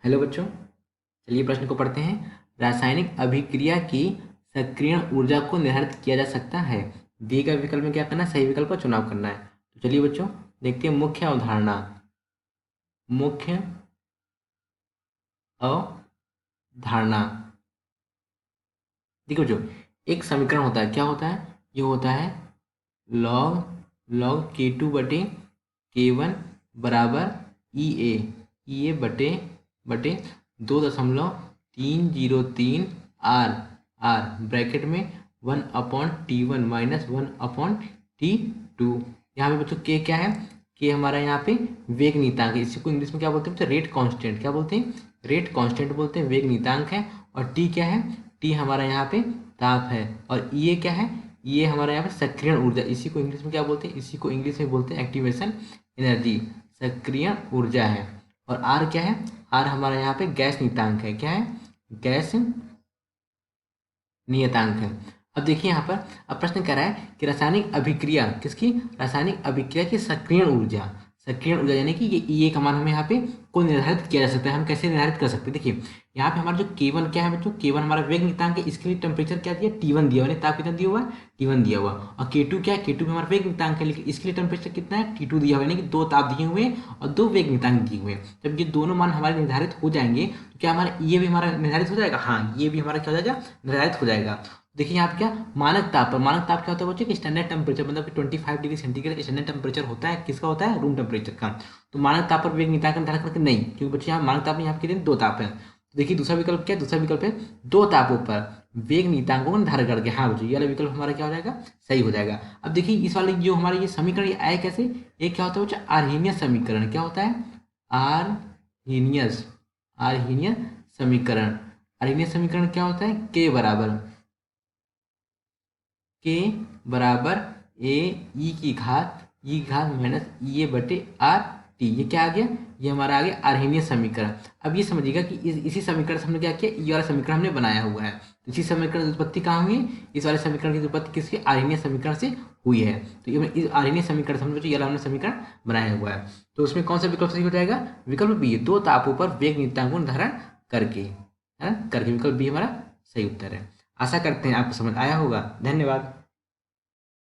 Hello बच्चों, चलिए प्रश्न को पढ़ते हैं। रासायनिक अभिक्रिया की सक्रियण ऊर्जा को निर्धारित किया जा सकता है। दिए गए विकल्प में क्या करना है? सही विकल्प का चुनाव करना है। तो चलिए बच्चों देखते हैं मुख्य अवधारणा। मुख्य अवधारणा देखिए बच्चों, एक समीकरण होता है। क्या होता है? ये होता है लॉग लॉग K2/K1 बराबर ई ए बटे बटे 2.303 आर आर ब्रैकेट में 1/T1 माइनस 1/T2। यहाँ पे बच्चों के क्या है? के हमारा यहाँ पे वेग नीतांक है। इसको इंग्लिश में क्या बोलते हैं बच्चों? Rate constant. क्या बोलते हैं? रेट कांस्टेंट बोलते हैं। वेग नीतांक है। और टी क्या है? टी हमारा यहाँ पे ताप है। और ये क्या है? ये हमारा यहाँ पे सक्रियण ऊर्जा। इसी को इंग्लिश में क्या बोलते हैं? इसी को इंग्लिश में बोलते हैं एक्टिवेशन एनर्जी। सक्रियण ऊर्जा है। और आर क्या है? आर हमारा यहाँ पे गैस नियतांक है। क्या है? गैस नियतांक है। अब देखिए यहाँ पर, अब प्रश्न कह रहा है कि रासायनिक अभिक्रिया किसकी? रासायनिक अभिक्रिया की सक्रियण ऊर्जा। सक्रियण ऊर्जा यानी कि ये का मान हमें यहाँ पे को निर्धारित किया जा सकता है। हम कैसे निर्धारित कर सकते हैं? देखिए यहाँ पे हमारा जो K1 क्या है बच्चों? K1 हमारा वेग नियतांक है। इसके लिए टेम्परेचर क्या दिया? T1 दिया हुआ है। ताप कितना दिया हुआ है? T1 दिया हुआ। और K2 क्या है? K2 भी हमारा वेग नियतांक है, लेकिन इसके लिए टेम्परेचर कितना है? T2 दिया हुआ है। यानी कि 2 ताप दिए हुए हैं और 2 वेग नियतांक दिए हुए हैं। जब ये दोनों मान हमारे निर्धारित हो जाएंगे तो क्या हमारा ये भी हमारा निर्धारित हो जाएगा? हाँ, ये भी हमारा क्या हो जाएगा? निर्धारित हो जाएगा। देखिए यहाँ पे क्या मानक ताप पर, मानक ताप क्या होता है बच्चों? कि स्टैंडर्ड टेम्परेचर, मतलब कि 25 डिग्री सेंटीग्रेड स्टैंडर्ड टेम्परेचर होता है। किसका होता है? रूम टेम्परेचर का। तो मानक ताप पर वेग नियतांक निर्धारण करके नहीं, क्योंकि बच्चे यहाँ मानक ताप में यहाँ कितने? 2 ताप है। तो देखिए दूसरा विकल्प क्या है? दूसरा विकल्प है 2 तापों पर वेग नियतांकों को निर्धारण करके। हाँ बच्चों, ये वाला विकल्प हमारा क्या हो जाएगा? सही हो जाएगा। अब देखिए इस वाले जो हमारे ये समीकरण ये आए कैसे? ये क्या होता है बच्चों? आर्हीनियस समीकरण। क्या होता है? आर्हीनियस आर्हीनियस समीकरण। आर्हीनियस समीकरण क्या होता है? के बराबर ए ई की घात माइनस ई ए बटे आर टी। ये क्या आ गया? ये हमारा आ गया आर्हीनियस समीकरण। अब ये समझिएगा कि इसी समीकरण से हमने क्या किया? ये वाला समीकरण हमने बनाया हुआ है। तो इसी समीकरण की उत्पत्ति कहाँ हुई है? इस वाले समीकरण की उत्पत्ति किसकी? आर्हीनियस समीकरण से हुई है। तो ये इस आर्हीनियस समीकरण से हमने ये वाला हमने समीकरण बनाया हुआ है। तो उसमें कौन सा विकल्प सही हो जाएगा? विकल्प बी, 2 तापों पर वेग नियतांकों को निर्धारण करके, है ना? करके विकल्प बी हमारा सही उत्तर है। आशा करते हैं आपको समझ आया होगा। धन्यवाद।